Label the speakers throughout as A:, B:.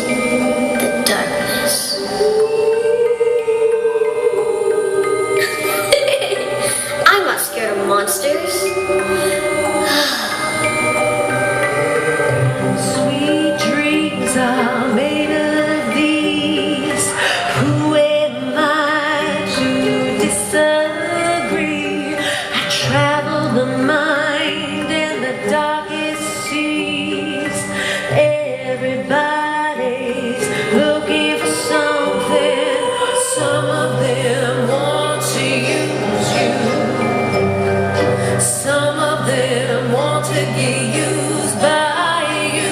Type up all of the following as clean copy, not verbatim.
A: the darkness. I'm not scared of monsters.
B: Sweet dreams are made of these. Who am I to disagree? I travel the mind in the darkest seas. Everybody's looking for something. Some of them want to use you. Some of them want to get used by you.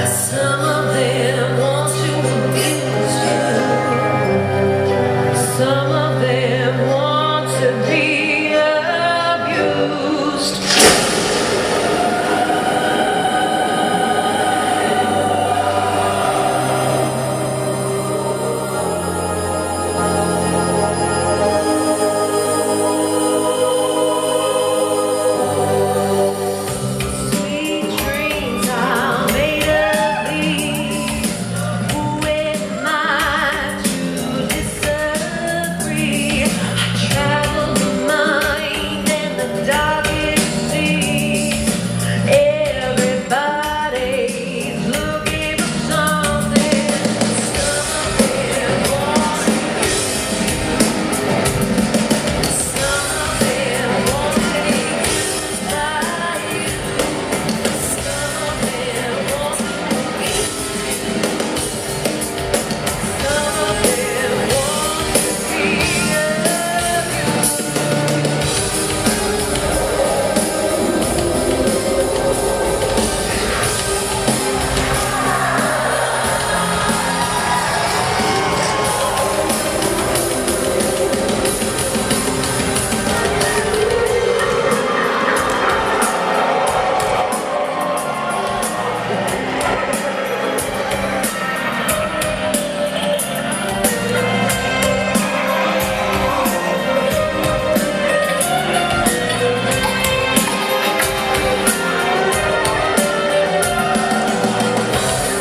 B: Some of them want to abuse you. Some of them want to be abused. Sweet dreams are made of these. Who am I to disagree? I travel the mind and the darkest seas. Everybody's looking for something. Some of them want to use you. Some of them want to be used by you. Some of them want to abuse you. Some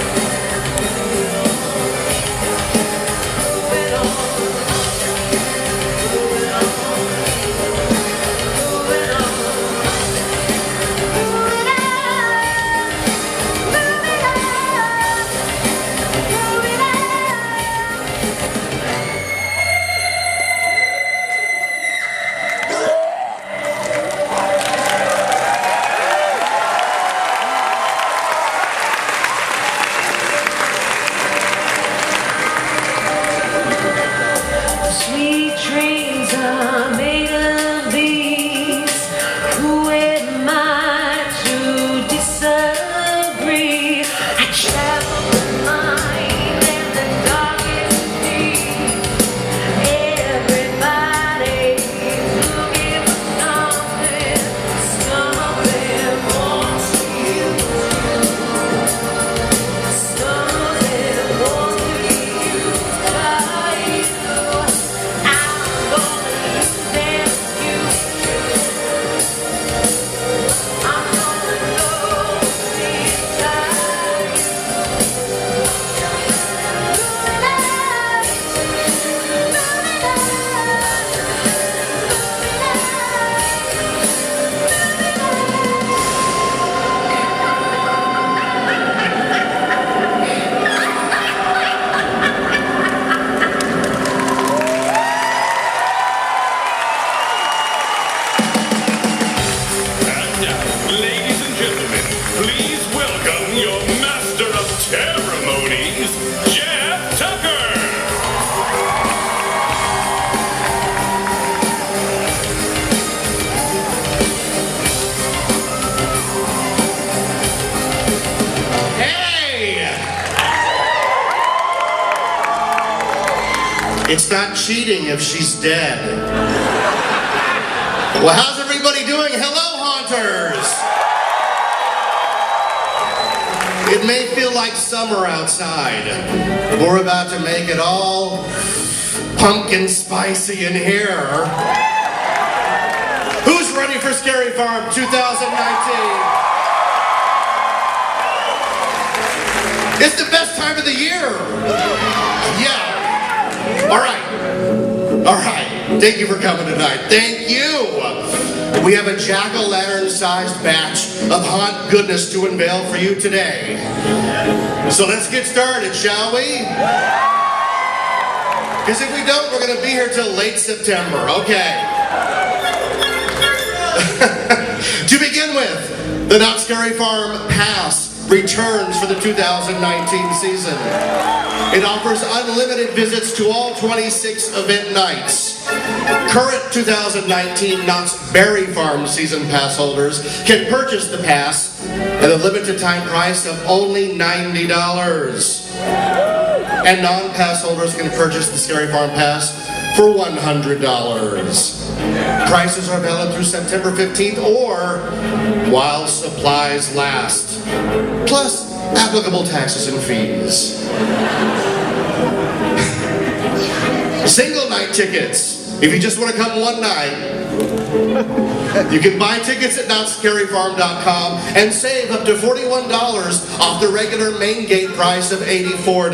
B: of them want to be abused. Sweet dreams are made of these. Who am I to disagree? I travel the mind and the darkest deep. Everybody's looking for something. Some of them want to use you. Some of them want to be used by you. I'm gonna use them, use you. I'm gonna go inside you.
C: And now, ladies and gentlemen, please welcome your master of ceremonies, Jeff Tucker.
D: Hey! It's not cheating if she's dead. Well, how's everybody doing? Hello, haunters! It may feel like summer outside. We're about to make it all pumpkin spicy in here. Who's ready for Scary Farm 2019? It's the best time of the year. Yeah. All right. Thank you for coming tonight. Thank you. We have a jack-o'-lantern-sized batch of hot goodness to unveil for you today. So let's get started, shall we? Because if we don't, we're going to be here till late September. Okay. To begin with, the Not Scary Farm Pass returns for the 2019 season. It offers unlimited visits to all 26 event nights. Current 2019 Knott's Berry Farm season pass holders can purchase the pass at a limited time price of only $90. And non-pass holders can purchase the Scary Farm Pass for $100. Prices are valid through September 15th or while supplies last, plus applicable taxes and fees. Single night tickets. If you just want to come one night, you can buy tickets at NottScaryFarm.com and save up to $41 off the regular main gate price of $84.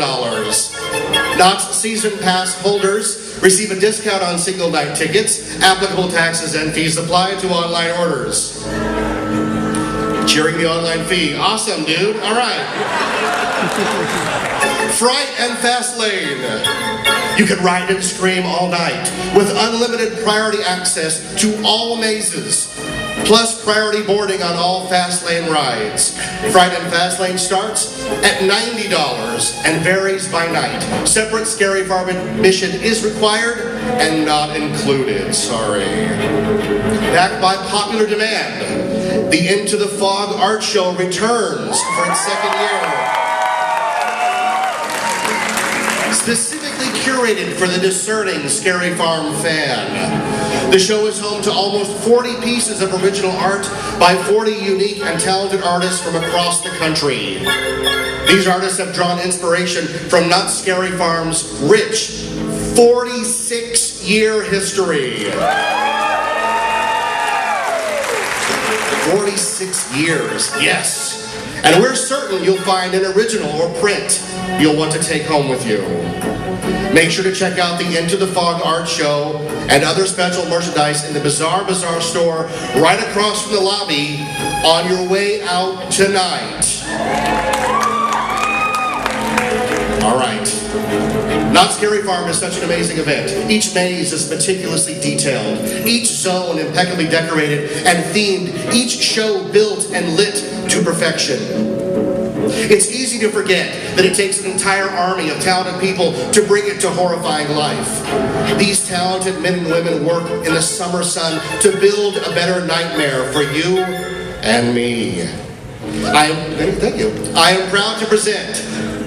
D: Knott's season pass holders receive a discount on single night tickets. Applicable taxes and fees apply to online orders. Cheering the online fee. Awesome, dude. All right. Fright and Fast Lane. You can ride and scream all night with unlimited priority access to all mazes, plus priority boarding on all Fast Lane rides. Fright and Fast Lane starts at $90 and varies by night. Separate Scary Farm admission is required and not included. Sorry. Backed by popular demand, the Into the Fog Art Show returns for its second year. Specifically curated for the discerning Scary Farm fan. The show is home to almost 40 pieces of original art by 40 unique and talented artists from across the country. These artists have drawn inspiration from Not Scary Farm's rich 46-year history. 46 years, yes. And we're certain you'll find an original or print you'll want to take home with you. Make sure to check out the Into the Fog Art Show and other special merchandise in the Bizarre Bazaar store right across from the lobby on your way out tonight. All right. Not Scary Farm is such an amazing event. Each maze is meticulously detailed, each zone impeccably decorated and themed, each show built and lit to perfection. It's easy to forget that it takes an entire army of talented people to bring it to horrifying life. These talented men and women work in the summer sun to build a better nightmare for you and me. Thank you. I am proud to present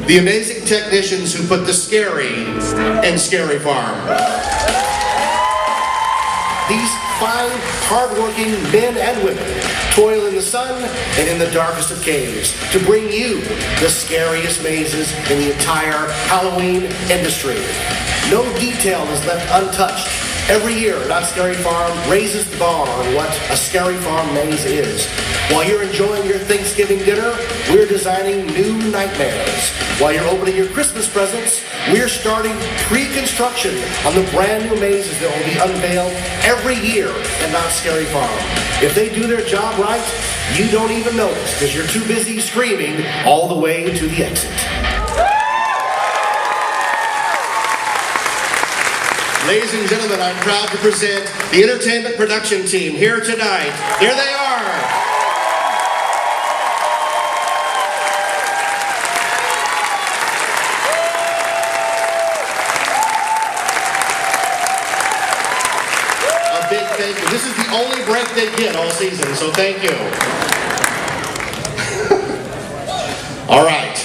D: the amazing technicians who put the scary in Scary Farm. These fine, hard-working men and women toil in the sun and in the darkest of caves to bring you the scariest mazes in the entire Halloween industry. No detail is left untouched. Every year, Not Scary Farm raises the bar on what a Scary Farm maze is. While you're enjoying your Thanksgiving dinner, we're designing new nightmares. While you're opening your Christmas presents, we're starting pre-construction on the brand new mazes that will be unveiled every year at Not Scary Farm. If they do their job right, you don't even notice because you're too busy screaming all the way to the exit. Ladies and gentlemen, I'm proud to present the entertainment production team here tonight. Here they are. A big thank you. This is the only break they get all season, so thank you. All right.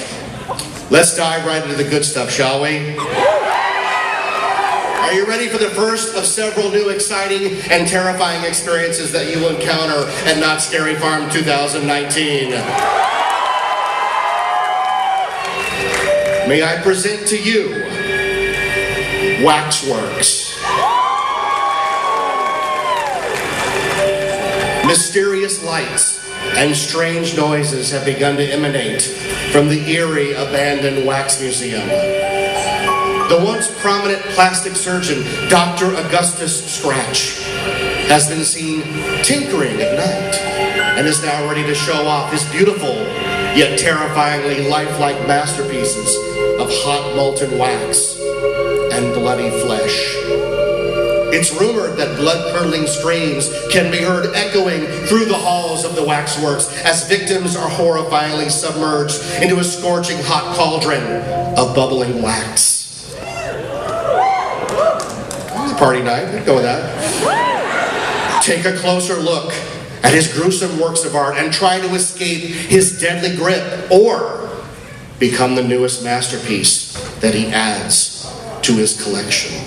D: Let's dive right into the good stuff, shall we? Are you ready for the first of several new exciting and terrifying experiences that you will encounter at Not Scary Farm 2019? May I present to you Waxworks. Mysterious lights and strange noises have begun to emanate from the eerie abandoned wax museum. The once prominent plastic surgeon, Dr. Augustus Scratch, has been seen tinkering at night and is now ready to show off his beautiful yet terrifyingly lifelike masterpieces of hot molten wax and bloody flesh. It's rumored that blood-curdling screams can be heard echoing through the halls of the waxworks as victims are horrifyingly submerged into a scorching hot cauldron of bubbling wax. It's a party night, we'd go with that. Take a closer look at his gruesome works of art and try to escape his deadly grip, or become the newest masterpiece that he adds to his collection.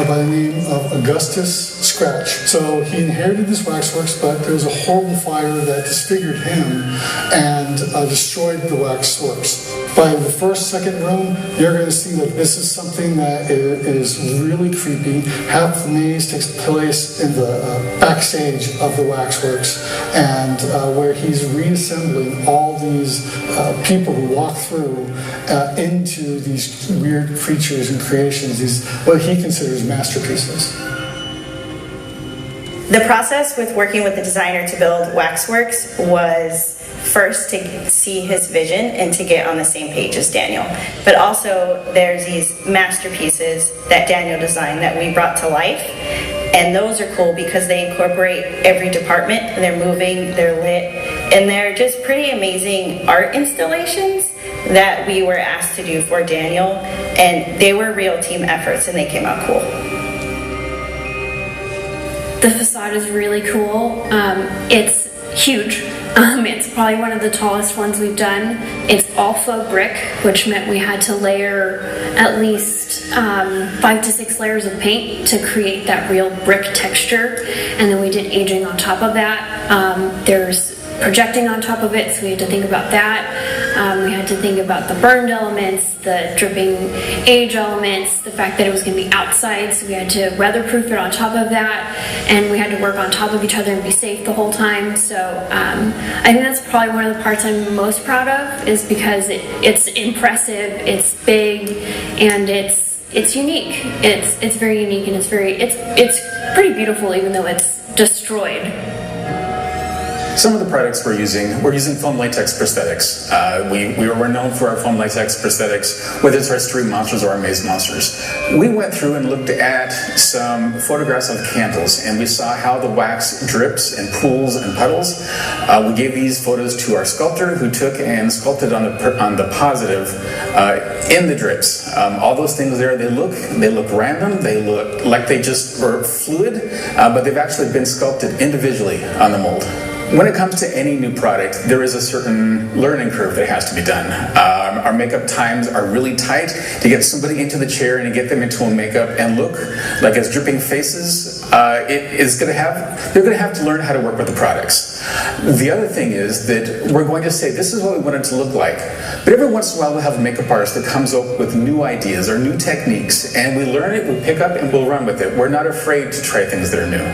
E: By the name of Augustus Scratch. So he inherited this waxworks, but there was a horrible fire that disfigured him and destroyed the waxworks. By the second room, you're going to see that this is something that is really creepy. Half the maze takes place in the backstage of the waxworks, and where he's reassembling all these people who walk through into these weird creatures and creations, these what he considers masterpieces.
F: The process with working with the designer to build waxworks was first to see his vision and to get on the same page as Daniel. But also there's these masterpieces that Daniel designed that we brought to life. And those are cool because they incorporate every department. They're moving, they're lit, and they're just pretty amazing art installations that we were asked to do for Daniel. And they were real team efforts and they came out cool.
G: The facade is really cool. It's huge. It's probably one of the tallest ones we've done. It's all faux brick, which meant we had to layer at least 5 to 6 layers of paint to create that real brick texture. And then we did aging on top of that. There's projecting on top of it, so we had to think about that. We had to think about the burned elements, the dripping age elements, the fact that it was going to be outside, so we had to weatherproof it on top of that, and we had to work on top of each other and be safe the whole time. So I think that's probably one of the parts I'm most proud of, is because it's impressive, it's big, and it's unique. It's very unique, and it's pretty beautiful, even though it's destroyed.
H: Some of the products we're using foam latex prosthetics. We were known for our foam latex prosthetics, whether it's our street monsters or our maze monsters. We went through and looked at some photographs of candles, and we saw how the wax drips and pools and puddles. We gave these photos to our sculptor, who took and sculpted on the positive in the drips. All those things there, they look random. They look like they just were fluid, but they've actually been sculpted individually on the mold. When it comes to any new product, there is a certain learning curve that has to be done. Our makeup times are really tight to get somebody into the chair and to get them into a makeup and look like as dripping faces. They're going to have to learn how to work with the products. The other thing is that we're going to say this is what we want it to look like, but every once in a while we'll have a makeup artist that comes up with new ideas or new techniques, and we learn it, we pick up, and we'll run with it. We're not afraid to try things that are new.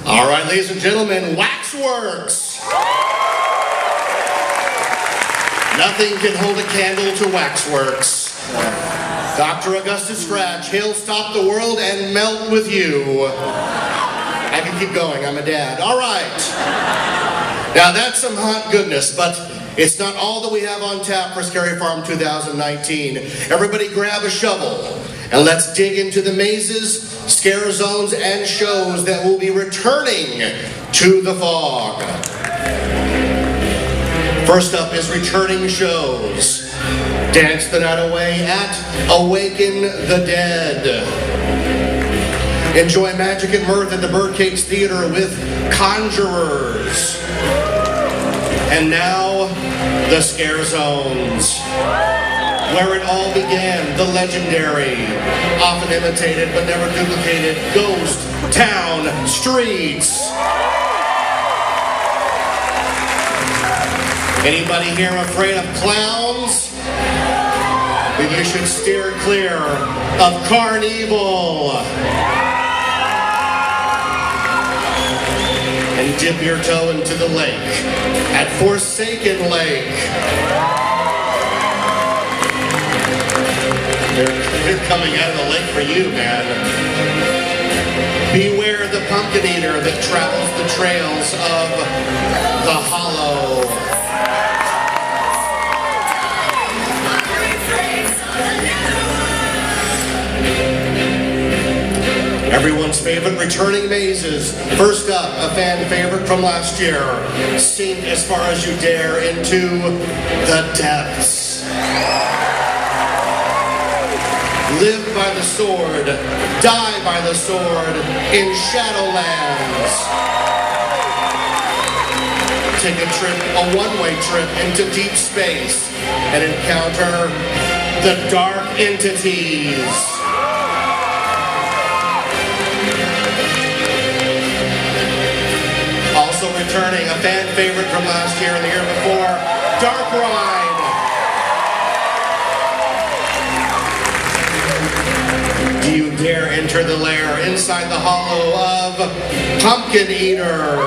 D: All right, ladies and gentlemen, Waxworks. Nothing can hold a candle to Waxworks. Dr. Augustus Scratch, he'll stop the world and melt with you. I can keep going, I'm a dad. All right. Now that's some hot goodness, but it's not all that we have on tap for Scary Farm 2019. Everybody grab a shovel And let's dig into the mazes, scare zones, and shows that will be returning to the fog. First up is returning shows. Dance the night away at Awaken the Dead. Enjoy magic and mirth at the Birdcage Theater with Conjurers. And now, the Scare Zones. Where it all began, the legendary, often imitated but never duplicated, Ghost Town Streets. Anybody here afraid of clowns? Then you should steer clear of Carnival. And dip your toe into the lake at Forsaken Lake. They're coming out of the lake for you, man. Beware the pumpkin eater that travels the trails of the hollow. Everyone's favorite returning mazes. First up, a fan favorite from last year. Sink as far as you dare into the depths. Live by the sword, die by the sword in Shadowlands. Take a one-way trip into deep space and encounter the dark entities. Also returning, a fan favorite from last year and the year before, Dark Ride. Do you dare enter the lair inside the hollow of Pumpkin Eater?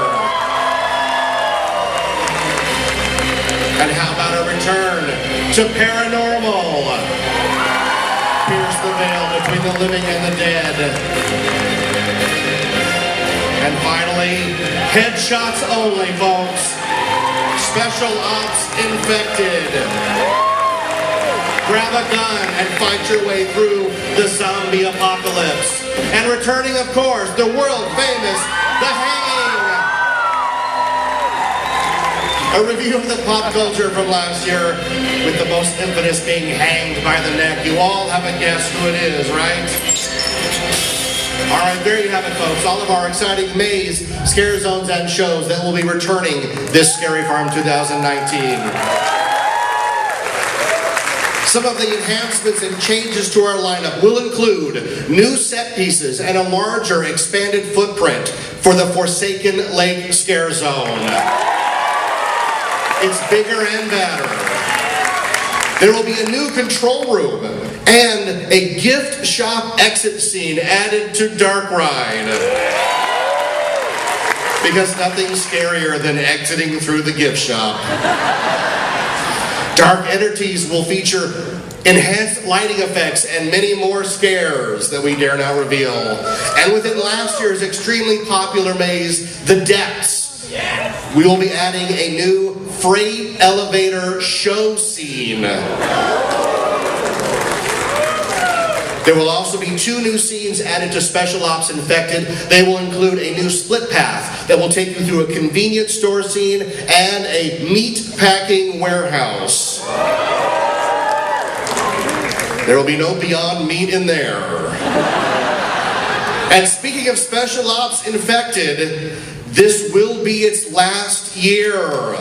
D: And how about a return to Paranormal? Pierce the veil between the living and the dead. And finally, headshots only, folks. Special Ops Infected. Grab a gun and fight your way through the zombie apocalypse. And returning, of course, the world famous The Hanging. A review of the pop culture from last year, with the most infamous being hanged by the neck. You all have a guess who it is, right? All right, there you have it, folks. All of our exciting maze, scare zones, and shows that will be returning this Scary Farm 2019. Some of the enhancements and changes to our lineup will include new set pieces and a larger expanded footprint for the Forsaken Lake Scare Zone. It's bigger and better. There will be a new control room and a gift shop exit scene added to Dark Ride. Because nothing's scarier than exiting through the gift shop. Dark Entities will feature enhanced lighting effects and many more scares that we dare not reveal. And within last year's extremely popular maze, The Depths, we will be adding a new freight elevator show scene. There will also be 2 new scenes added to Special Ops Infected. They will include a new split path that will take you through a convenience store scene and a meat packing warehouse. There will be no Beyond Meat in there. And speaking of Special Ops Infected, this will be its last year.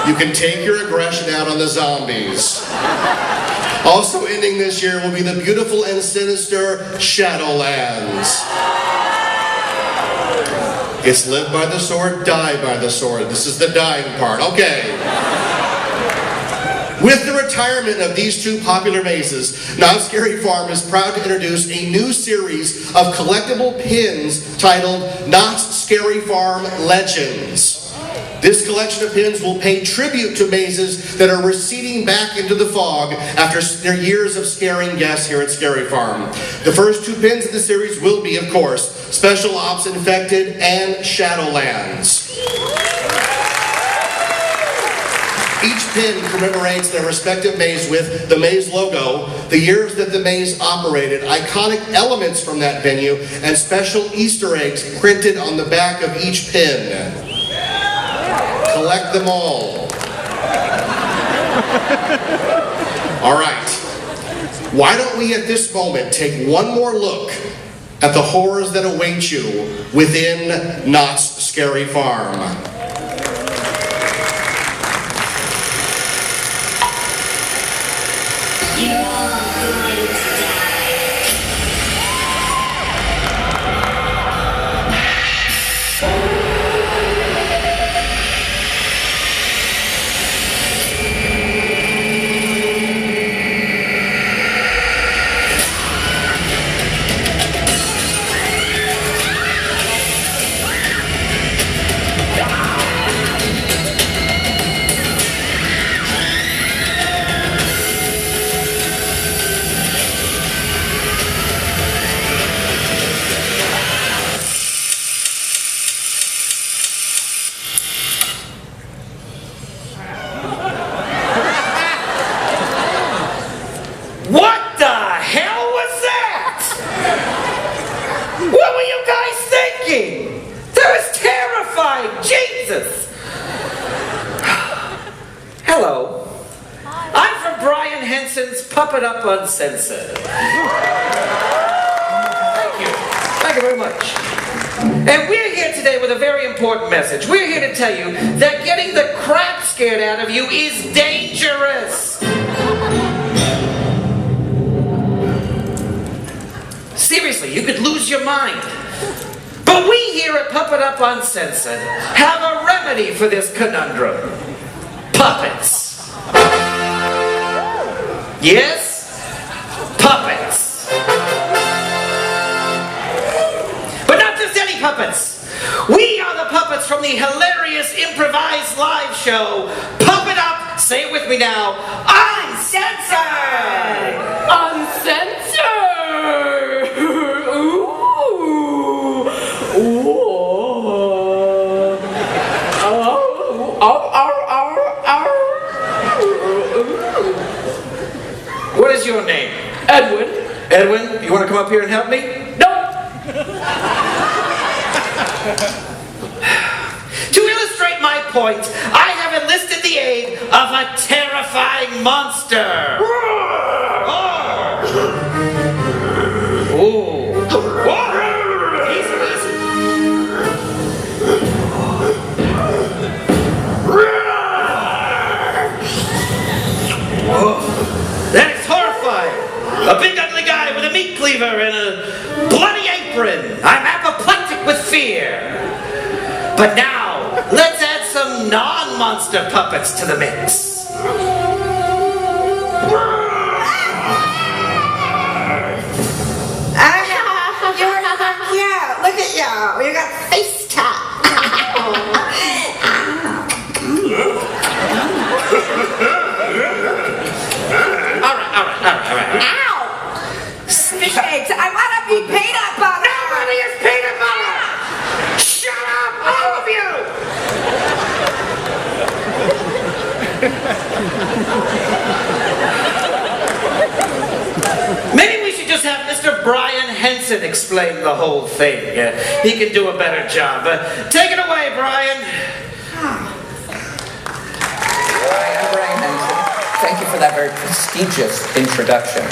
D: You can take your aggression out on the zombies. Also ending this year will be the beautiful and sinister Shadowlands. It's live by the sword, die by the sword. This is the dying part. Okay. With the retirement of these 2 popular mazes, Not Scary Farm is proud to introduce a new series of collectible pins titled Not Scary Farm Legends. This collection of pins will pay tribute to mazes that are receding back into the fog after their years of scaring guests here at Scary Farm. The first 2 pins in the series will be, of course, Special Ops Infected and Shadowlands. Each pin commemorates their respective maze with the maze logo, the years that the maze operated, iconic elements from that venue, and special Easter eggs printed on the back of each pin. Collect them all. All right. Why don't we at this moment take one more look at the horrors that await you within Knott's Scary Farm.
I: What the hell was that? What were you guys thinking? That was terrifying, Jesus! Hello. I'm from Brian Henson's Puppet Up Uncensored. Thank you. Thank you very much. And we're here today with a very important message. We're here to tell you that getting the crap scared out of you is dangerous. Seriously, you could lose your mind. But we here at Puppet Up Uncensored have a remedy for this conundrum. Puppets. Yes? Puppets. But not just any puppets. We are the puppets from the hilarious improvised live show, Puppet Up, say it with me now, Uncensored!
B: Uncensored!
I: What is your name?
B: Edwin.
I: Edwin, you want to come up here and help me?
B: Nope.
I: To illustrate my point, I have enlisted the aid of a terrifying monster. Ooh. Easy, easy. Whoa. That is horrifying. A big ugly guy with a meat cleaver and a bloody apron. I'm apoplectic with fear. But now, let's add some non-monster puppets to the mix.
J: Yeah, look at y'all. You got face top.
I: All right.
J: Ow! Fish eggs. I want to be peanut butter.
I: Nobody is peanut butter! Shut up, all of you! Maybe we should just have Mr. Brian Henson explain the whole thing. He can do a better job. Take it away, Brian.
K: Hi, I'm Brian Henson. Thank you for that very prestigious introduction.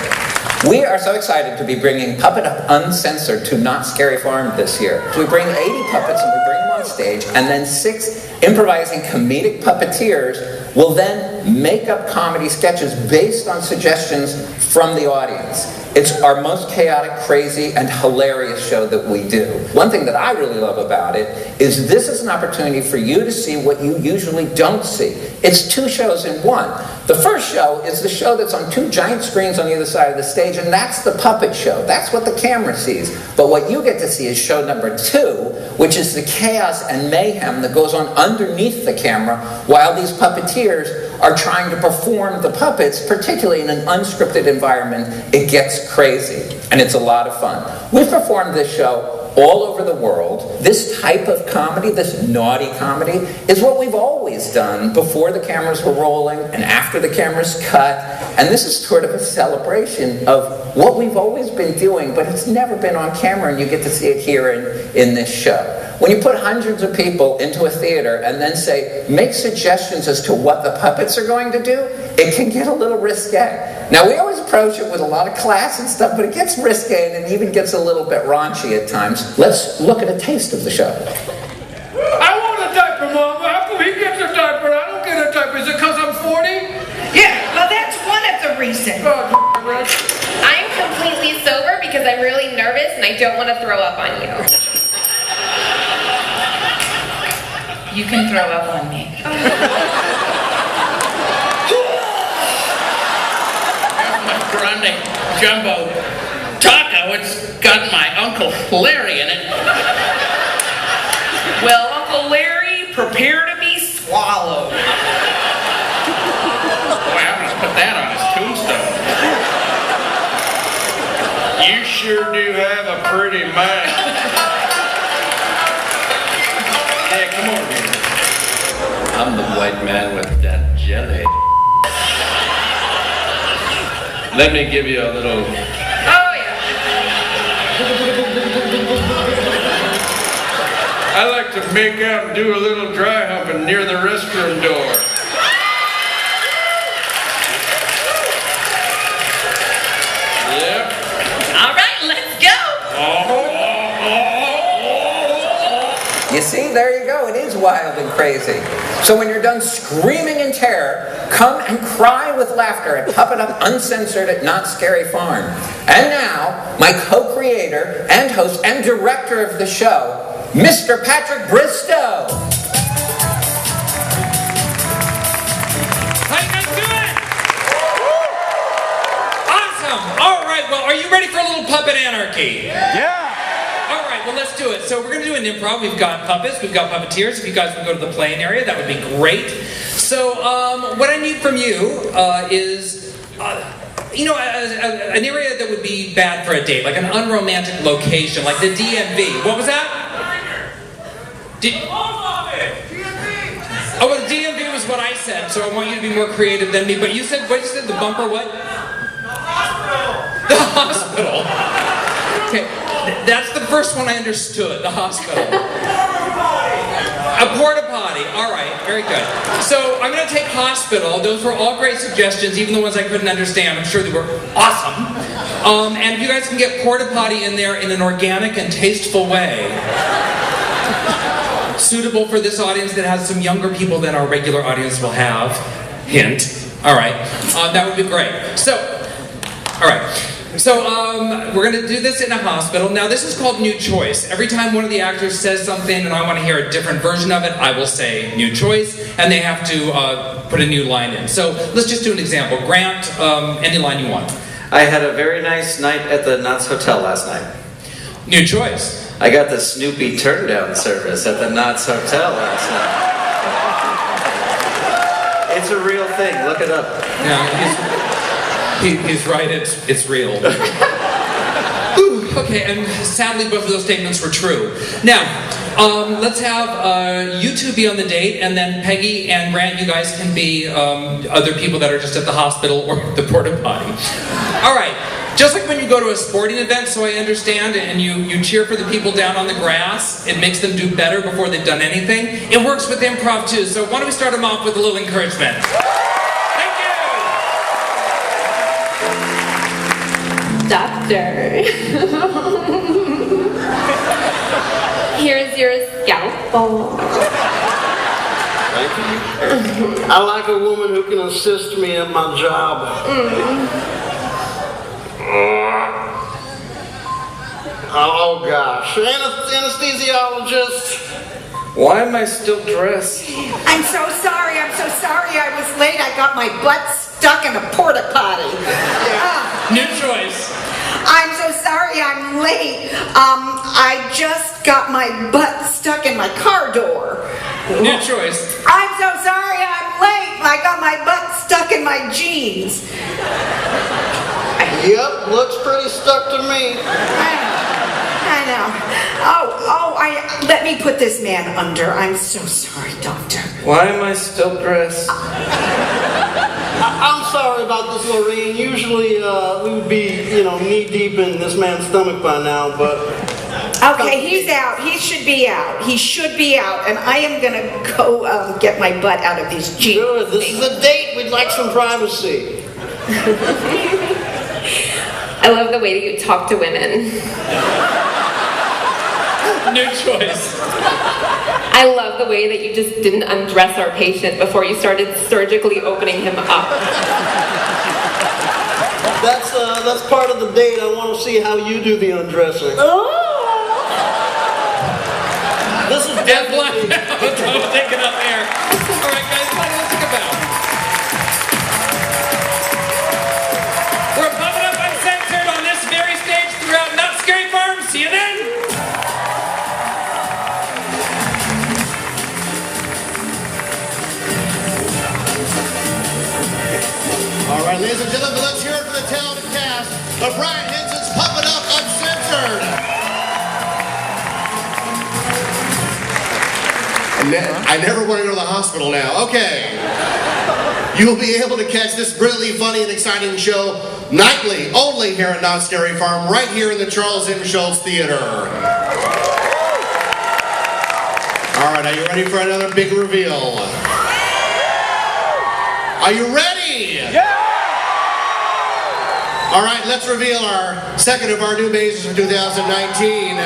K: We are so excited to be bringing Puppet Up Uncensored to Knott Scary Farm this year. So we bring 80 puppets and we bring them on stage, and then 6 improvising comedic puppeteers will then make up comedy sketches based on suggestions from the audience. It's our most chaotic, crazy, and hilarious show that we do. One thing that I really love about it is this is an opportunity for you to see what you usually don't see. It's 2 shows in one. The first show is the show that's on 2 giant screens on either side of the stage, and that's the puppet show. That's what the camera sees. But what you get to see is show number 2, which is the chaos and mayhem that goes on underneath the camera while these puppeteers are trying to perform the puppets, particularly in an unscripted environment. It gets crazy, and it's a lot of fun. We've performed this show all over the world, this type of comedy, this naughty comedy, is what we've always done before the cameras were rolling and after the cameras cut. And this is sort of a celebration of what we've always been doing, but it's never been on camera, and you get to see it here in this show. When you put hundreds of people into a theater and then say, make suggestions as to what the puppets are going to do, it can get a little risque. Now, we always approach it with a lot of class and stuff, but it gets risque and it even gets a little bit raunchy at times. Let's look at a taste of the show.
L: I want a diaper, Mom. After he gets a diaper, I don't get a diaper. Is it because I'm 40?
J: Yeah, well, that's one of the reasons.
M: I'm completely sober because I'm really nervous and I don't want to throw up on you.
J: You can throw up on me.
L: My grande jumbo taco. It's got my Uncle Larry in it.
J: Well, Uncle Larry, prepare to be swallowed.
L: Boy, I'll just put that on his tombstone. You sure do have a pretty mind. Hey, come on here. I'm the white man with that jelly. Let me give you a little...
M: Oh, yeah.
L: I like to make out and do a little dry humping near the restroom door. Yep.
J: All right, let's go.
K: You see, there you go. It is wild and crazy. So when you're done screaming in terror, come and cry with laughter and puppet up Uncensored at Knott Scary Farm. And now, my co-creator and host and director of the show, Mr. Patrick Bristow.
N: How you guys doing? Awesome. All right, well, are you ready for a little puppet anarchy? Yeah. All right, well, let's do it. So we're going to do an improv. We've got puppets, we've got puppeteers. If you guys would go to the playing area, that would be great. So what I need from you is, an area that would be bad for a date, like an unromantic location, like the DMV. What was that? Oh, well, the DMV was what I said, so I want you to be more creative than me. But you said, what you said, the bumper what? The hospital. Okay, that's the first one I understood, the hospital. A porta potty. All right, very good. So I'm going to take hospital. Those were all great suggestions, even the ones I couldn't understand. I'm sure they were awesome. And if you guys can get porta potty in there in an organic and tasteful way, suitable for this audience that has some younger people than our regular audience will have. Hint. All right. That would be great. So, all right. So we're going to do this in a hospital. Now this is called New Choice. Every time one of the actors says something and I want to hear a different version of it, I will say New Choice, and they have to put a new line in. So let's just do an example. Grant, any line you want.
I: I had a very nice night at the Knott's Hotel last night.
N: New Choice.
I: I got the Snoopy turndown service at the Knott's Hotel last night. It's a real thing. Look it up.
N: No, he's right. It's real. Ooh, okay, and sadly both of those statements were true. Now, let's have you two be on the date, and then Peggy and Grant, you guys can be other people that are just at the hospital or the porta potty. All right. Just like when you go to a sporting event, so I understand, and you cheer for the people down on the grass, it makes them do better before they've done anything. It works with improv too, so why don't we start them off with a little encouragement. Thank you!
M: Doctor. Here's your scalpel.
O: Thank you. I like a woman who can assist me in my job. Oh gosh, anesthesiologist.
I: Why am I still dressed?
J: I'm so sorry. I was late. I got my butt stuck in a porta potty.
N: New Choice.
J: I'm so sorry I'm late. I just got my butt stuck in my car door.
N: New Choice.
J: I'm so sorry I'm late. I got my butt stuck in my jeans.
O: Yep, looks pretty stuck to me.
J: I know. Let me put this man under. I'm so sorry, Doctor.
I: Why am I still dressed?
O: I'm sorry about this, Lorraine. Usually we would be, knee deep in this man's stomach by now, but...
J: Okay, he's out. He should be out. He should be out. And I am going to go get my butt out of these jeans.
O: Good. This is a date. We'd like some privacy.
M: I love the way that you talk to women.
N: New choice.
M: I love the way that you just didn't undress our patient before you started surgically opening him up.
O: That's part of the date. I want to see how you do the undressing.
J: Oh!
N: This is dead black. Don't take it up there. All right, guys, let's take a bow. We're pumping up Uncensored on this very stage throughout Not Scary Farm. See you then.
D: All right, ladies and gentlemen, let's hear it for the talented cast of Brian Henson's Pumping Up Uncensored. I never want to go to the hospital now. Okay. You will be able to catch this brilliantly funny and exciting show nightly, only here at Not Scary Farm, right here in the Charles M. Schultz Theater. All right, are you ready for another big reveal? Are you ready? Yeah! All right, let's reveal our second of our new mazes for 2019.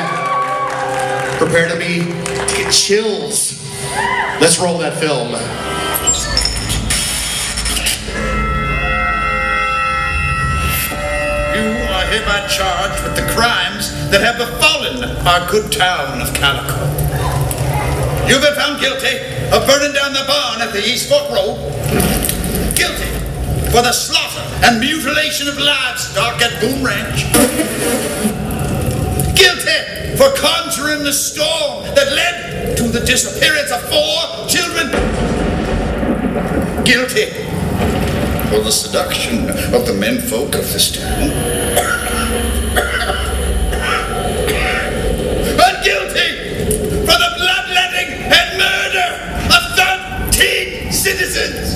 D: Prepare to get chills. Let's roll that film.
P: You are hereby charged with the crimes that have befallen our good town of Calico. You've been found guilty of burning down the barn at the East Fork Road. Guilty for the slaughter and mutilation of livestock at Boom Ranch. Guilty for conjuring the storm that led to the disappearance of 4 children. Guilty for the seduction of the menfolk of this town. And guilty for the bloodletting and murder of 13 citizens.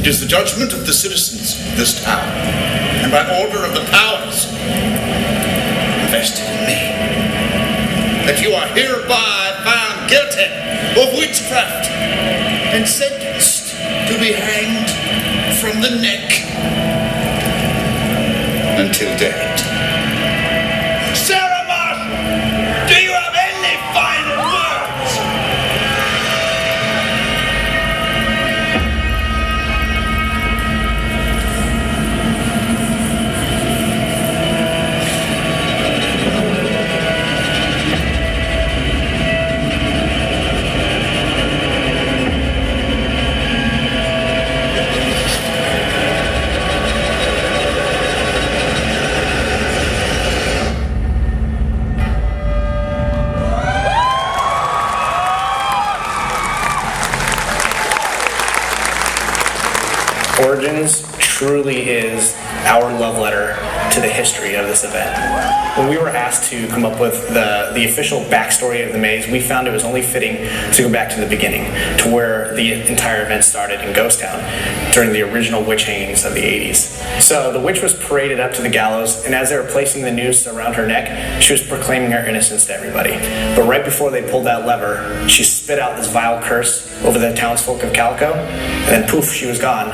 P: It is the judgment of the citizens of this town, and by order of the powers invested in me, that you are hereby found guilty of witchcraft and sentenced to be hanged from the neck until dead. Sarah Martin, do you have any final words?
Q: Origins truly is our love letter to the history of this event. When we were asked to come up with the official backstory of the maze, we found it was only fitting to go back to the beginning, to where the entire event started in Ghost Town during the original witch hangings of the 80s. So the witch was paraded up to the gallows, and as they were placing the noose around her neck, she was proclaiming her innocence to everybody. But right before they pulled that lever, she spit out this vile curse over the townsfolk of Calico, and then poof, she was gone.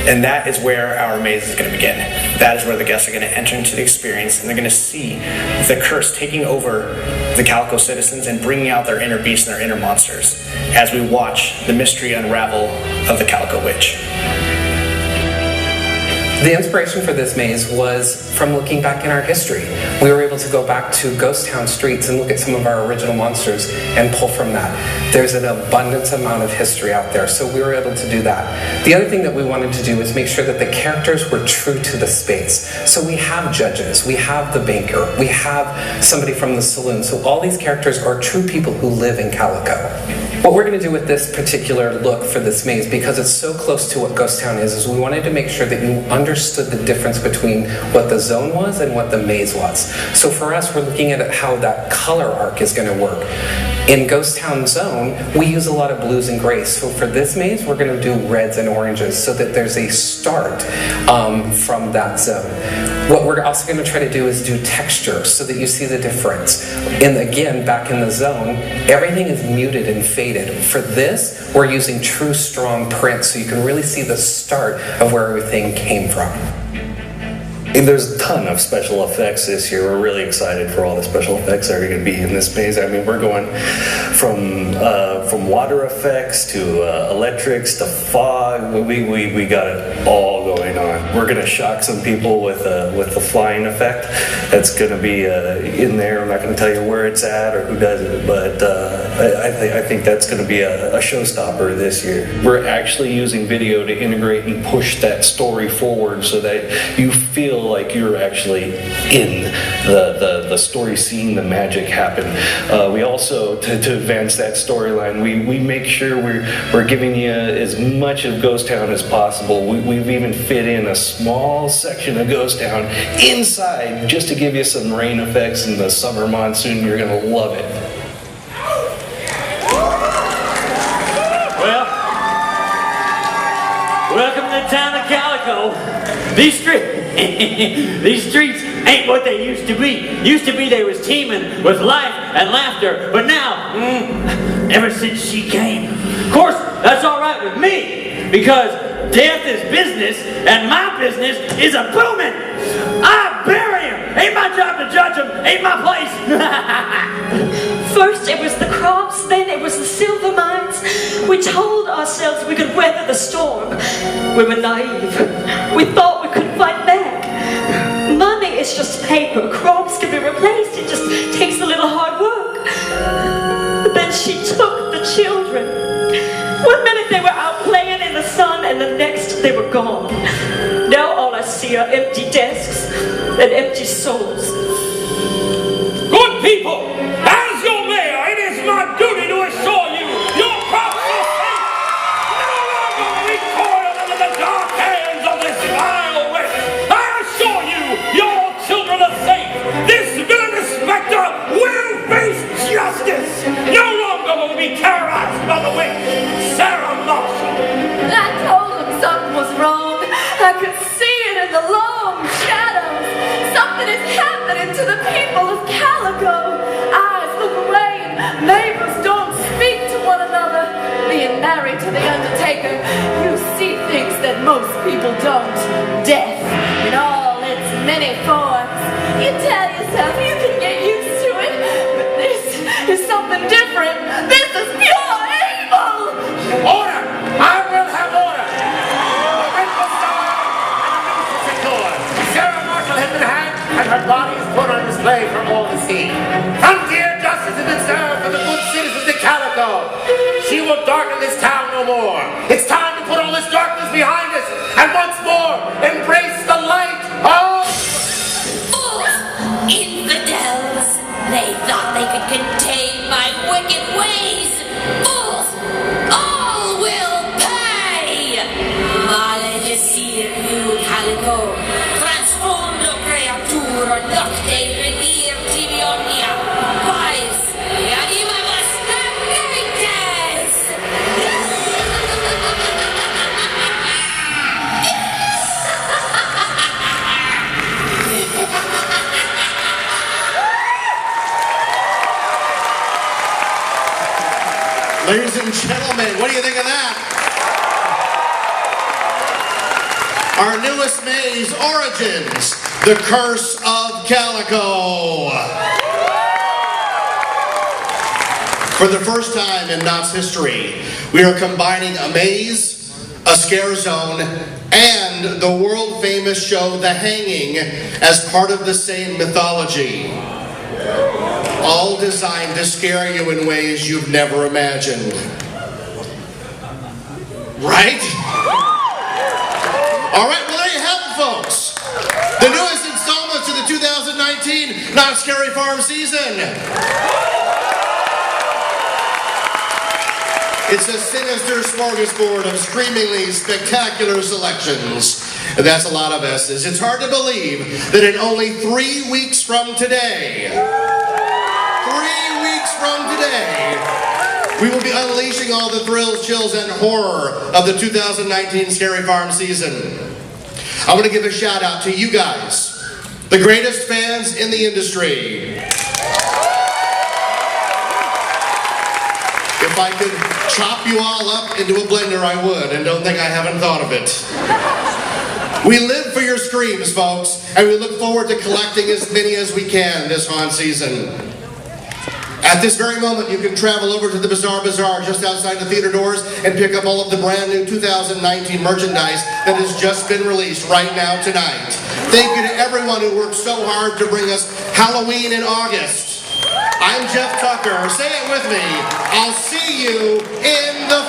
Q: And that is where our maze is going to begin. That is where the guests are going to enter into the experience, and they're going to see the curse taking over the Calico citizens and bringing out their inner beasts and their inner monsters as we watch the mystery unravel of the Calico Witch.
R: The inspiration for this maze was from looking back in our history. We were able to go back to ghost town streets and look at some of our original monsters and pull from that. There's an abundance amount of history out there, so we were able to do that. The other thing that we wanted to do was make sure that the characters were true to the space. So we have judges, we have the banker, we have somebody from the saloon. So all these characters are true people who live in Calico. What we're going to do with this particular look for this maze, because it's so close to what Ghost Town is we wanted to make sure that you understood the difference between what the zone was and what the maze was. So for us, we're looking at how that color arc is going to work. In Ghost Town Zone, we use a lot of blues and grays. So for this maze, we're going to do reds and oranges so that there's a start from that zone. What we're also going to try to do is do texture so that you see the difference. And again, back in the zone, everything is muted and faded. For this, we're using true strong print so you can really see the start of where everything came from.
S: And there's a ton of special effects this year. We're really excited for all the special effects that are going to be in this maze. I mean, we're going from water effects to electrics to fog. We got it all going on. We're going to shock some people with the flying effect. That's going to be in there. I'm not going to tell you where it's at or who does it, but I think that's going to be a showstopper this year. We're actually using video to integrate and push that story forward so that you feel like you're actually in the story, seeing the magic happen. We also, to advance that storyline, we make sure we're giving you as much of Ghost Town as possible. We've even fit in a small section of Ghost Town inside just to give you some rain effects in the summer monsoon. You're going to love it.
T: Well, welcome to the town of Calico. These streets ain't what they used to be. Used to be they was teeming with life and laughter, but now, ever since she came, of course, that's all right with me, because death is business, and my business is a booming. I bury him. Ain't my job to judge him. Ain't my place.
U: First it was the crops, then it was the silver mines. We told ourselves we could weather the storm. We were naive. We thought we could fight back. Money is just paper. Crops can be replaced. It just takes a little hard work. But then she took the children. One minute they were out playing in the sun, and the next they were gone. Now all I see are empty desks and empty souls.
C: Good people, as your mayor, it is my duty to assure you your crops are safe. No longer will we toil under the dark hands of this vile witch. I assure you, your children are safe. This villain inspector will face justice. No longer will we be terrorized by the witch, Sarah Marshall.
U: I told him something was wrong. I could see it in the long shadows. Something is happening to the people of Calico. Eyes look away and neighbors don't speak to one another. Being married to the Undertaker, you see things that most people don't. Death in all its many forms. You tell yourself you can get used to it, but this is something different. This is pure evil!
C: Order! I will have order! The witch will start and the news is secured. Sarah Marshall has been hanged and her body is put on display for all to see. Frontier justice is reserved for the good citizens of Calico. She will darken this town no more. It's time to put all this darkness behind us and once more embrace the light of...
B: Infidels! They thought they could contain my wicked ways! Fools! All will pay! Male decir you, Calico! Transformlo creatura nocte redir tibionia! Pais! Animamus negrites!
D: Ladies and gentlemen, what do you think of that? Our newest maze, Origins, The Curse of Calico. For the first time in Knott's history, we are combining a maze, a scare zone, and the world-famous show The Hanging as part of the same mythology. All designed to scare you in ways you've never imagined. Right? All right, well, there you have it, folks. The newest installment to the 2019 Not Scary Farm season. It's a sinister smorgasbord of screamingly spectacular selections. And that's a lot of S's. It's hard to believe that in only 3 weeks from today, 3 weeks from today, we will be unleashing all the thrills, chills, and horror of the 2019 Scary Farm season. I want to give a shout out to you guys, the greatest fans in the industry. If I could chop you all up into a blender, I would, and don't think I haven't thought of it. We live for your screams, folks, and we look forward to collecting as many as we can this haunt season. At this very moment, you can travel over to the Bizarre Bazaar just outside the theater doors and pick up all of the brand new 2019 merchandise that has just been released right now tonight. Thank you to everyone who worked so hard to bring us Halloween in August. I'm Jeff Tucker. Say it with me. I'll see you in the